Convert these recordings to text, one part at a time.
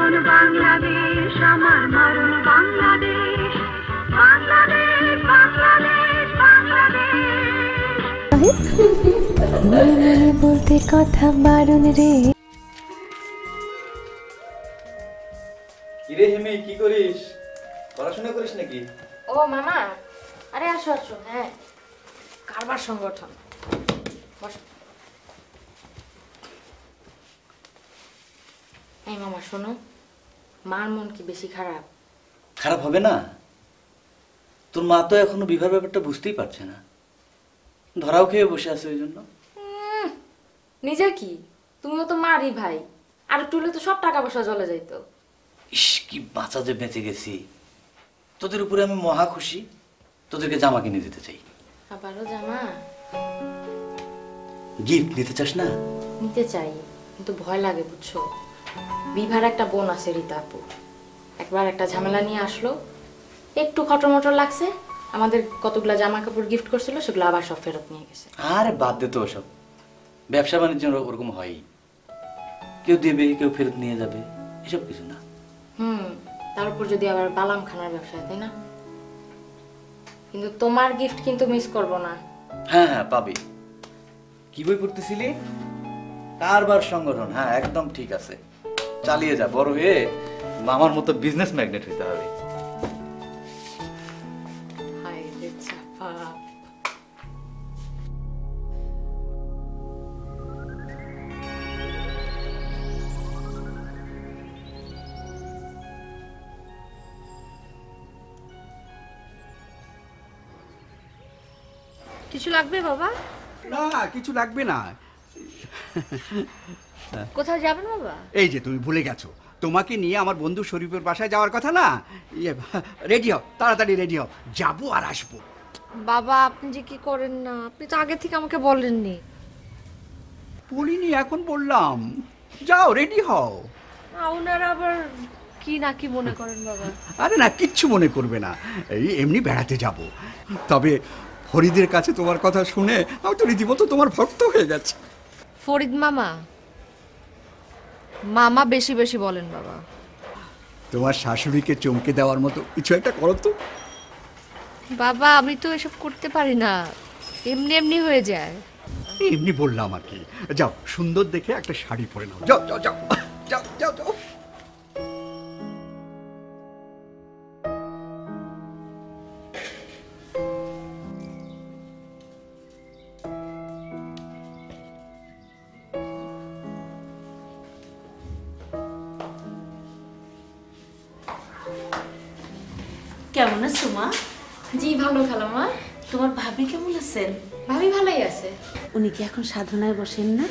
জীবন বাংলাদেশ, আমার মরণ বাংলাদেশ, বাংলাদেশ বাংলাদেশ বাংলাদেশ। মনে বলতে কথা বারণ রে। কিরে হেমি, কি করিস? পড়াশোনা করিস নাকি? ও মামা, আরে আসো আসো। হ্যাঁ, কারবার সংগঠন। বসো। এই মামা শোনো, মার মন কি বেশি খারাপ? খারাপ হবে না? তোর মা তো এখনো বিবাহের ব্যাপারটা বুঝতেই পারছে না, ধরাও খেয়ে বসে আছে ওই জন্য। নিজে কি, তুমিও তো মারই ভাই, আর একটু হলে তো সব টাকা পয়সা চলে যাইতো। ইস, কি বাঁচা যে বেঁচে গেছি। তোদের উপরে আমি মহা খুশি। তোদেরকে জামা কিনে দিতে চাই। আবারও জামা? গিফট নিতে চাস না? নিতে চাই, কিন্তু ভয় লাগে বুঝছো। বিভার একটা বোন আছে রীতা আপু, একবার একটা ঝামেলা নিয়ে আসলো, একটু খটমটর লাগছে, আমাদের কতগুলা জামা কাপড় গিফট করছিল, সেগুলো আবার সব ফেরত নিয়ে গেছে। আরে বাদ দে তো ওসব, ব্যবসা বাণিজ্য ওরকম হয়ই, কেউ দেবে কেউ ফেরত নিয়ে যাবে, এসব কিছু না। তার উপর যদি আবার বালাম খানার ব্যবসা, তাই না? কিন্তু তোমার গিফট কিন্তু মিস করব না। হ্যাঁ হ্যাঁ পাবি। কি বই পড়তেছিলি? কারবার সংগঠন। হ্যাঁ একদম ঠিক আছে, চালিয়ে যা। বড় হয়ে আমার মতো বিজনেস ম্যাগনেট হইতে হবে। হায় রে চাপা। কিছু লাগবে বাবা? না কিছু লাগবে না। কোথায় যাবেন বাবা? এই যে তুমি ভুলে গেছো, তোমাকে নিয়ে আমার বন্ধু শরীফের বাসায় যাওয়ার কথা না। রেডি হও, তাড়াতাড়ি রেডি হও, যাবো আর আসবো। বাবা আপনি যে কি করেন না, আপনি তো আগে থেকে আমাকে বলেননি। বলিনি, এখন বললাম। যাও রেডি হও। ওনারা আবার কি না কি মনে করেন বাবা? আরে না, কিচ্ছু মনে করবে না, এই এমনি বেড়াতে যাব। তবে ফরিদের কাছে তোমার কথা শুনে আমি তো রীতিমতো তোমার ভক্ত হয়ে গেছে। ফরিদ মামা, মামা বেশি বেশি বলেন বাবা। তোমার শাশুড়িকে চমকে দেওয়ার মতো কিছু একটা করো তো। বাবা আমি তো এসব করতে পারি না, এমনি এমনি হয়ে যায়। এমনি বললাম আর কি। যাও, সুন্দর দেখে একটা শাড়ি পরে নাও। যাও যাও যাও যাও যাও যাও। কেমন আছো মা? জি ভালো খালাম্মা। তোমার ভাবি কেমন আছেন? ভাবি ভালোই আছে। উনি কি এখন সাধনায় বসেন না?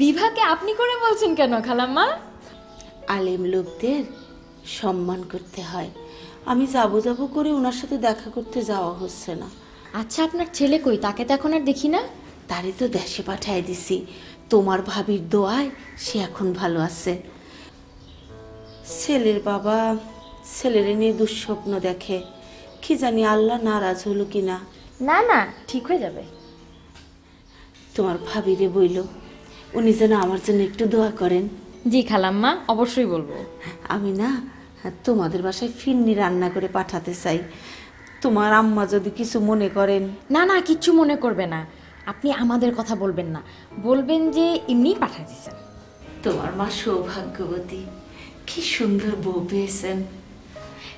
বিভাকে আপনি করে বলছেন কেন খালাম্মা? আলেম লোকদের সম্মান করতে হয়। আমি যাবো যাবো করে ওনার সাথে দেখা করতে যাওয়া হচ্ছে না। আচ্ছা আপনার ছেলে কই? তাকে তো এখন আর দেখি না। তারই তো দেশে পাঠায় দিছি। তোমার ভাবির দোয়ায় সে এখন ভালো আছে। ছেলের বাবা ছেলের নিয়ে দুঃস্বপ্ন দেখে, কি জানি আল্লাহ নারাজ হলো কিনা। না না, ঠিক হয়ে যাবে। তোমার ভাবিরে বইল উনি যেন আমার জন্য একটু দোয়া করেন। জি খালাম্মা, অবশ্যই বলবো। আমি না তোমাদের বাসায় ফিরনি রান্না করে পাঠাতে চাই। তোমার আম্মা যদি কিছু মনে করেন। না না, কিচ্ছু মনে করবে না। আপনি আমাদের কথা বলবেন না, বলবেন যে এমনি পাঠিয়ে দিয়েছেন। তোমার মা সৌভাগ্যবতী, কি সুন্দর বউ পেয়েছেন।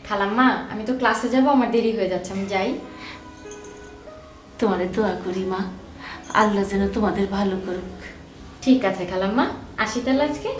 খালাম্মা আমি তো ক্লাসে যাব, আমার দেরি হয়ে যাচ্ছে, আমি যাই। তোমারে দোয়া করি মা, আল্লাহ যেন তোমাদের ভালো করুক। ঠিক আছে খালাম্মা, আসি তাহলে আজকে।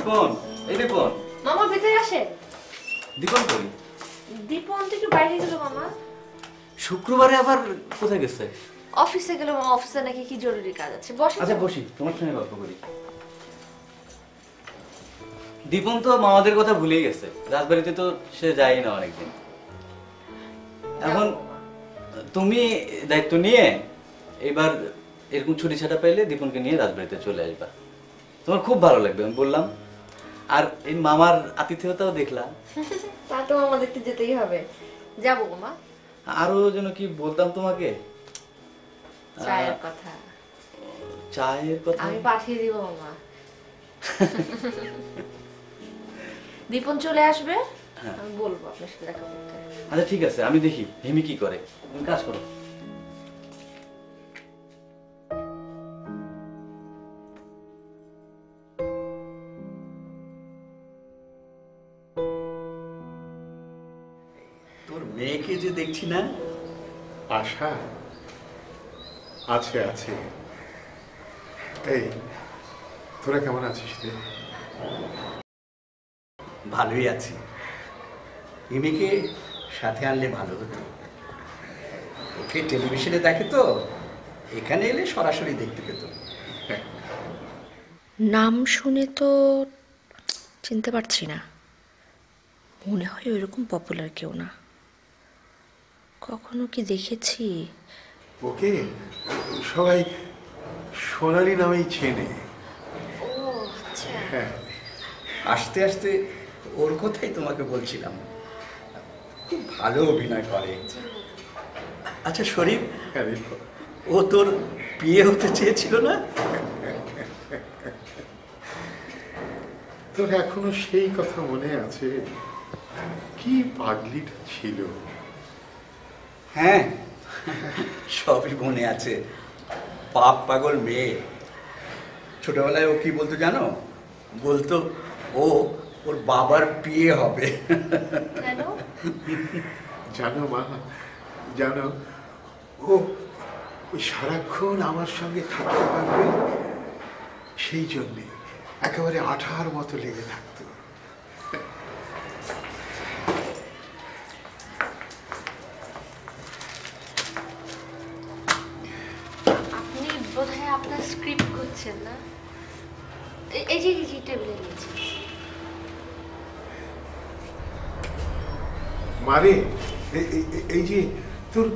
দীপন, এই দীপন। মামা ভেতরে আসে। দীপন কই? দীপন তো একটু বাইরে গেল মামা। শুক্রবারে আবার কোথায় গেছে? অফিসে গেল মামা, অফিসে নাকি কি জরুরি কাজ আছে। বসে। আচ্ছা বসি, তোমার সঙ্গে গল্প করি। দীপন তো মামাদের কথা ভুলেই গেছে, রাজবাড়িতে তো সে যায়ই না অনেকদিন। এখন তুমি দায়িত্ব নিয়ে এবার এরকম ছুটি ছাটা পাইলে দীপনকে নিয়ে রাজবাড়িতে চলে আসবা, তোমার খুব ভালো লাগবে আমি বললাম। আর এই মামার আতিথেয়তাও দেখলাম। তা তো মামা দেখতে যেতেই হবে। যাবো মামা। আরো যেন কি বলতাম তোমাকে, চায়ের কথা। চায়ের কথা আমি পাঠিয়ে দিব মামা। দীপন চলে আসবে, আমি বলবো আপনার সাথে দেখা করতে। আচ্ছা ঠিক আছে, আমি দেখি হিমি কি করে, তুমি কাজ করো। তোর মেয়েকে যে দেখছি না। আশা আছে আছে। এই তোরা কেমন আছিস রে? ভালোই আছি। ইমিকে সাথে আনলে ভালো হতো, ওকে টেলিভিশনে দেখে তো, এখানে এলে সরাসরি দেখতে পেত। নাম শুনে তো চিনতে পারছি না, মনে হয় ওইরকম পপুলার কেউ না। কখনো কি দেখেছি? ওকে সবাই সোনালি নামেই চেনে। হ্যাঁ, আস্তে আস্তে ওর কথাই তোমাকে বলছিলাম, খুব ভালো অভিনয় করে। আচ্ছা শরীফ, হ্যাঁ রে। ও তোর বিয়ে হতে চেয়েছিল না? তোর এখনো সেই কথা মনে আছে? কি পাগলিটা ছিল। হ্যাঁ, সবই মনে আছে। পাপ পাগল মেয়ে। ছোটবেলায় ও কি বলতো জানো? বলতো ও ওর বাবার বিয়ে হবে। কেন? জানো মা, জানো ও ওই সারাক্ষণ আমার সঙ্গে থাকতে পারবে, সেই জন্যে একেবারে আঠার মতো লেগে থাকতো। আপনি বোধহয় আপনার স্ক্রিপ্ট করছেন না? এই যে টেবিলে নিয়েছি। মারে এই যে তোর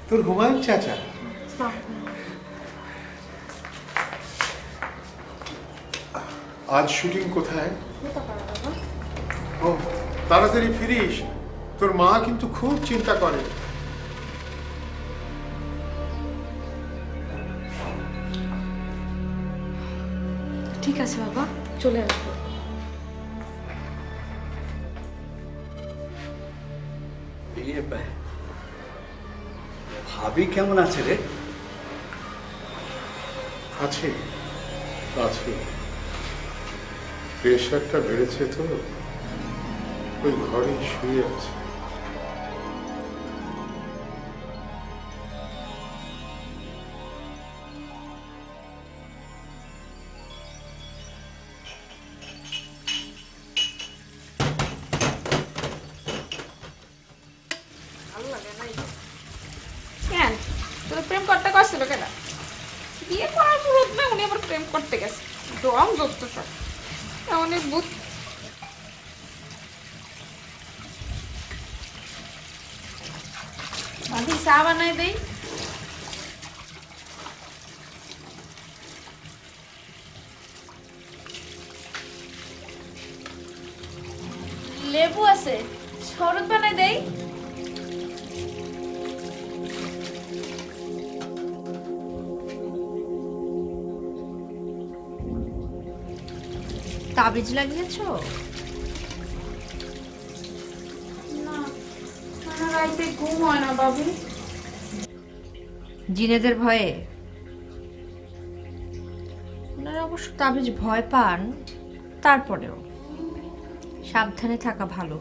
তোর হুমায়ুন চাচা। আজ শুটিং কোথায়? ও তাড়াতাড়ি ফিরিস, তোর মা কিন্তু খুব চিন্তা করে। ঠিক আছে বাবা, চলে আসবো। ভাবি কেমন আছে রে? আছে আছে, প্রেশারটা বেড়েছে তো, ওই ঘরে শুয়ে আছে। কেন তোর প্রেম করতে করছিল কেন? বিয়ে করার মুহূর্ত না উনি আবার প্রেম করতে গেছে। রং যত সব অনেক বুধ। ভাবি চা বানাই দেই। লেবু আছে, শরবত বানাই দেই। তাবিজ লাগিয়েছো? না, সারা রাইতে ঘুম হয় না বাবু। জিনেদের ভয়ে? ওনারা অবশ্য তাবিজ ভয় পান, তারপরেও সাবধানে থাকা ভালো।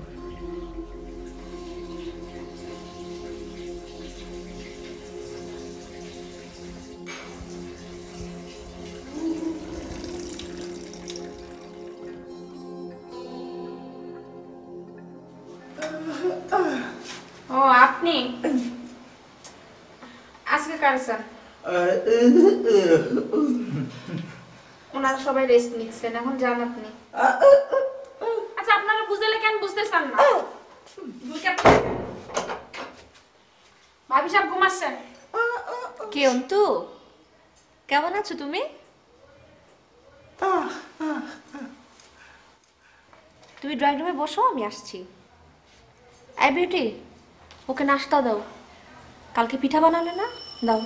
পারছেন? ওনারা সবাই রেস্ট নিচ্ছেন, এখন যান আপনি। আচ্ছা আপনারা বুঝলে কেন বুঝতেছেন না? ভাবি সাহেব ঘুমাচ্ছেন? কে অন্তু, কেমন আছো তুমি? তুমি ড্রয়িং রুমে বসো, আমি আসছি। এই বিউটি, ওকে নাস্তা দাও। কালকে পিঠা বানালে না, দাও।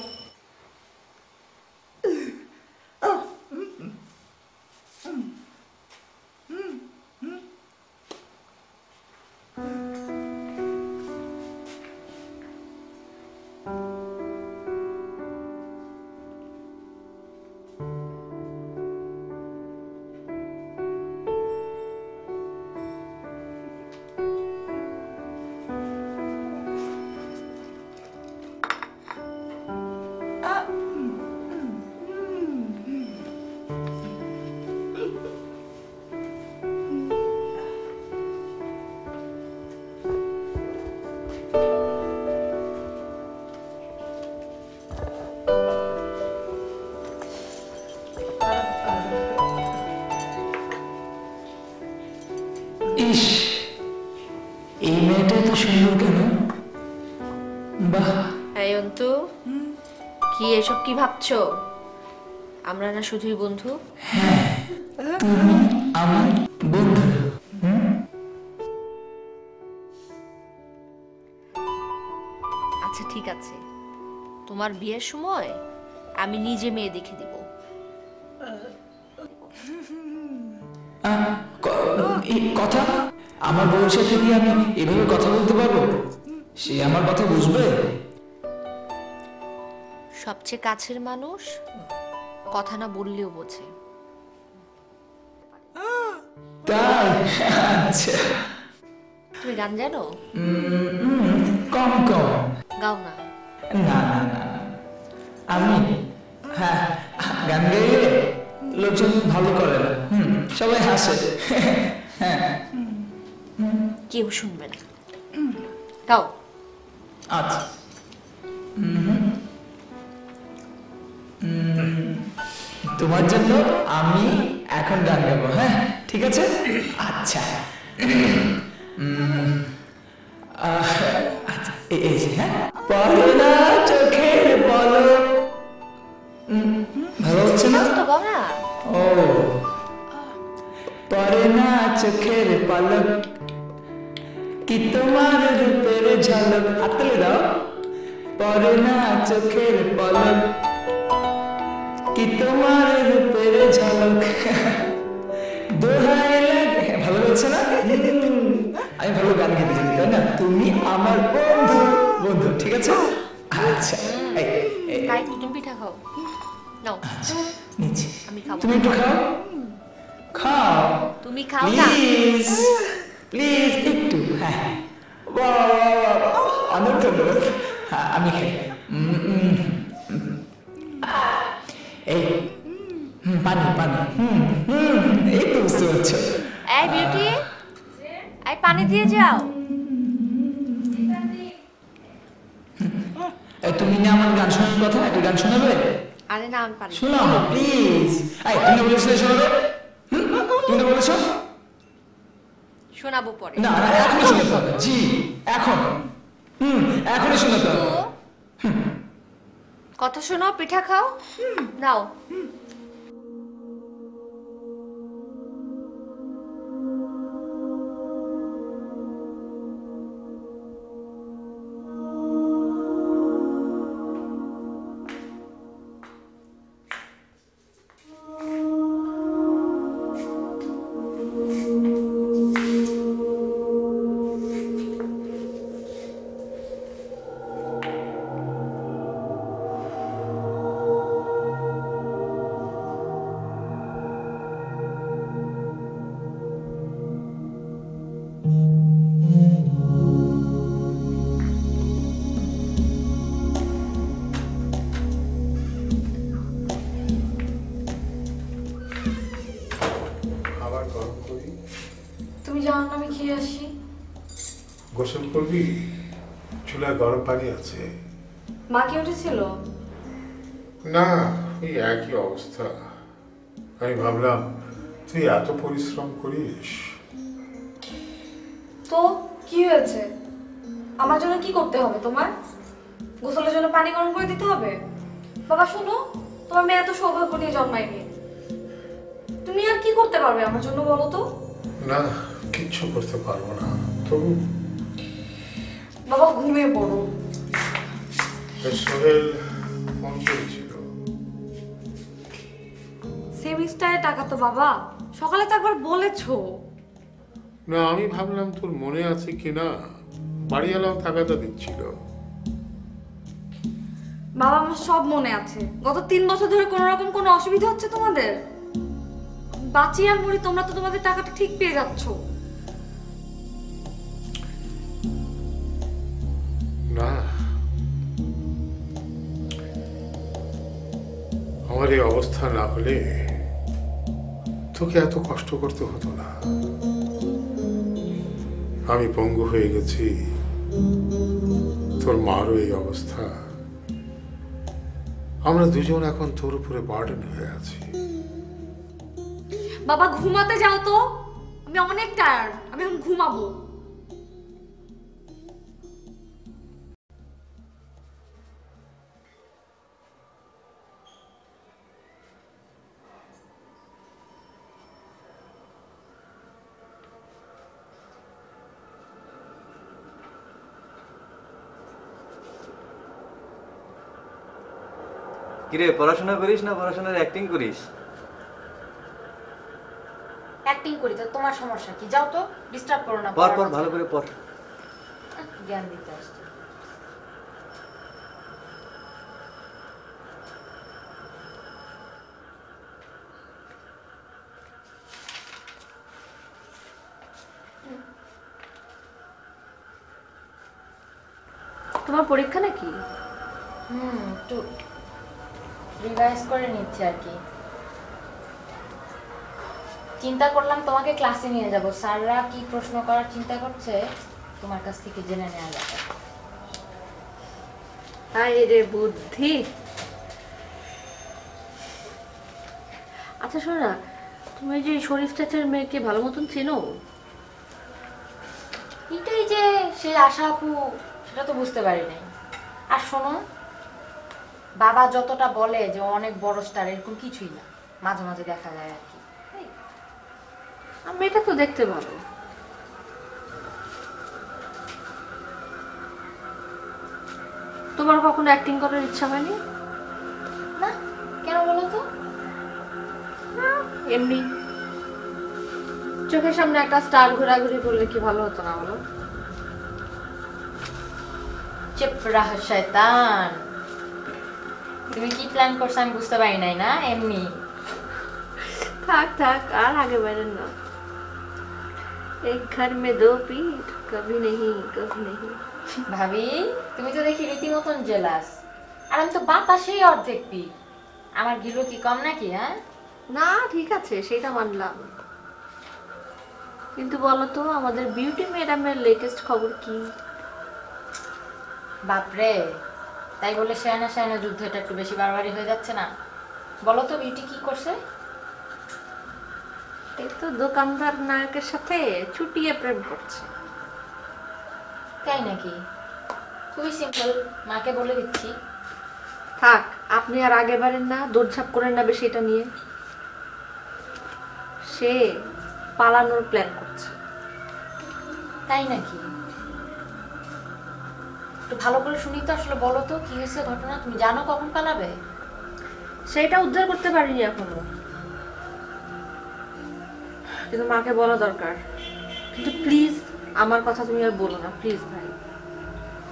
ইস, এই মেয়েটা এত সুন্দর কেন? বাহ। এই অন্তু, কি এসব কি ভাবছো? আমরা না শুধুই বন্ধু? হ্যাঁ, তুমি আমার বন্ধু। আচ্ছা ঠিক আছে, তোমার বিয়ের সময় আমি নিজে মেয়ে দেখে দিব। কথা, আমার বউর সাথে কি আমি এভাবে কথা বলতে পারবো? সে আমার কথা বুঝবে? সবচেয়ে কাছের মানুষ কথা না বললেও বোঝে। তাই? আচ্ছা। তুমি গান জানো? কম কম। গাও না। না না না, আমি হ্যাঁ গান গাইলে লোকজন ভালো করে না, সবাই হাসে। হ্যাঁ, কেউ শুনবে না, গাও। আচ্ছা, তোমার জন্য আমি এখন গান গাবো। হ্যাঁ ঠিক আছে। আচ্ছা, এই যে হ্যাঁ, পড়ে না চোখের পলক। ভালো হচ্ছে না তো, গাও না। ও, পড়ে না চোখের পলক, কি তোমার রূপের ঝলক। হাততালি দাও। পড়ে না চোখের পলক, কি তোমার রূপের ঝলক। দোহাই লাগে। ভালো হচ্ছে না? আমি ভালো গান গাইতে জানি, তাই না? তুমি আমার বন্ধু। বন্ধু, ঠিক আছে। আচ্ছা, তাই তুমি পিঠা খাও। নাও নিচ্ছি। আমি খাবো। তুমি একটু খাও। খাও। তুমি খাও না। প্লিজ প্লিজ একটু। হ্যাঁ, অনেক ধন্যবাদ। হ্যাঁ, আমি খাই। এই পানি পানি। এই তো বুঝতে পারছো। এই বিউটি, এই পানি দিয়ে যাও। তুমি না আমার গান শোনার কথা, একটা গান শোনাবে? আরে না, আমি পারি। শোনাও না প্লিজ। এই তুমি বলেছিলে শোনাবে, তুমি তো বলেছো। শোনাবো পরে। না না, এখনই শোনাতে হবে। জি এখন, এখনই শোনাতে হবে। কথা শোনো, পিঠা খাও। নাও। তুমি জানো না আমি খেয়ে আসি। গোসল করবি? চুলায় গরম পানি আছে। মা কি উঠেছিল? না, ওই একই অবস্থা। আমি ভাবলাম তুই এত পরিশ্রম করিস, তো কি হয়েছে? আমার জন্য কি করতে হবে তোমার? গোসলের জন্য পানি গরম করে দিতে হবে? বাবা শোনো, তোমার মেয়ে এত সৌভাগ্য নিয়ে জন্মায়নি, তুমি আর কি করতে পারবে আমার জন্য বলো তো? না কিচ্ছু করতে পারবো না। তবু বাবা ঘুমিয়ে পড়ো। সোহেল ফোন করেছিল। সেমিস্টারে টাকা তো বাবা, সকালে তো একবার বলেছো। না আমি ভাবলাম তোর মনে আছে কিনা, বাড়িওয়ালাও টাকাটা দিচ্ছিল। বাবা আমার সব মনে আছে। গত 3 বছর ধরে কোনো রকম কোনো অসুবিধা হচ্ছে তোমাদের? বাঁচি আর মরি, তোমরা তো তোমাদের টাকাটা ঠিক পেয়ে যাচ্ছ। না, আমার এই অবস্থা না হলে তোকে এত কষ্ট করতে হতো না। আমি পঙ্গু হয়ে গেছি, তোর মারও এই অবস্থা। আমরা দুজন এখন তোর উপরে বার্ডেন হয়ে আছি। বাবা ঘুমাতে যাও তো, আমি অনেক টায়ার্ড, আমি এখন ঘুমাবো। কিরে, পড়াশোনা করিস না পড়াশোনার অ্যাক্টিং করিস? অ্যাক্টিং করি তো তোমার সমস্যা কি? যাও তো, ডিস্টার্ব করো না। পড় পড়, ভালো করে পড়। জ্ঞান দিতে আসছে। তোমার পরীক্ষা নাকি? একটু রিভাইজ করে নিচ্ছি আর কি। চিন্তা করলাম তোমাকে ক্লাসে নিয়ে যাব, স্যাররা কি প্রশ্ন করার চিন্তা করছে তোমার কাছ থেকে জেনে নেওয়া যাবে। আরে রে বুদ্ধি। আচ্ছা শোনো না, তুমি যে শরীফ চাচার মেয়েকে ভালো মতন চেনো? এটাই যে সেই আশা আপু, সেটা তো বুঝতে পারি নাই। আর শোনো, বাবা যতটা বলে যে অনেক বড় স্টার, এরকম কিছুই না, মাঝে মাঝে দেখা যায় আর কি। আমি এটা তো দেখতে ভালো। তোমার কখনো অ্যাক্টিং করার ইচ্ছা হয়নি? না, কেন বলো তো? এমনি চোখের সামনে একটা স্টার ঘোরাঘুরি করলে কি ভালো হতো না বলো? চুপ রাহ শয়তান, তুমি কি প্ল্যান করছো আমি বুঝতে পারি নাই। না এমনি। থাক থাক, আর আগে বেরেন না। এক ঘর মে দো পীঠ, কভি নেহি কভি নেহি। ভাবি তুমি তো দেখি রীতিমতন জেলাস, আর আমি তো বাতাসেই অর্ধেক পি। আমার গিলো কি কম নাকি? হ্যাঁ না ঠিক আছে, সেটা মানলাম, কিন্তু বলো তো আমাদের বিউটি ম্যাডামের লেটেস্ট খবর কি? বাপরে, তাই বলে শেয়ানা শেয়ানা যুদ্ধ এটা একটু বেশি বাড়াবাড়ি হয়ে যাচ্ছে না? বলো তো বিউটি কি করছে? এই তো দোকানদার নায়কের সাথে চুটিয়ে প্রেম করছে। তাই নাকি? খুবই সিম্পল, মাকে বলে দিচ্ছি। থাক, আপনি আর আগে বাড়েন না, দৌড়ঝাঁপ করেন না বেশি এটা নিয়ে। সে পালানোর প্ল্যান করছে। তাই নাকি? একটু ভালো করে শুনি তো, আসলে বলো তো কি হয়েছে ঘটনা। তুমি জানো কখন পালাবে? সেটা উদ্ধার করতে পারিনি এখনো, কিন্তু মাকে বলা দরকার। কিন্তু প্লিজ আমার কথা তুমি আর বলো না, প্লিজ ভাই।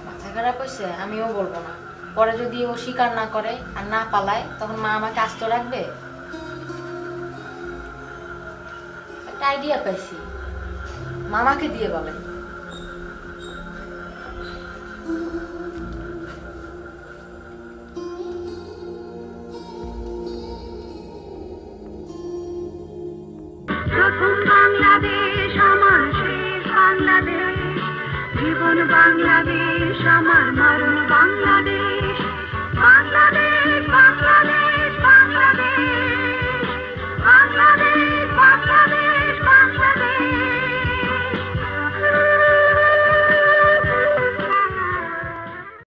মাথা খারাপ হয়েছে? আমিও বলবো না। পরে যদি ও স্বীকার না করে আর না পালায়, তখন মা আমাকে আস্ত রাখবে? একটা আইডিয়া পাইছি, মামাকে দিয়ে বলে। প্রথম বাংলাদেশ আমার শেষ বাংলাদেশ, জীবন বাংলাদেশ আমার মরণ বাংলাদেশ।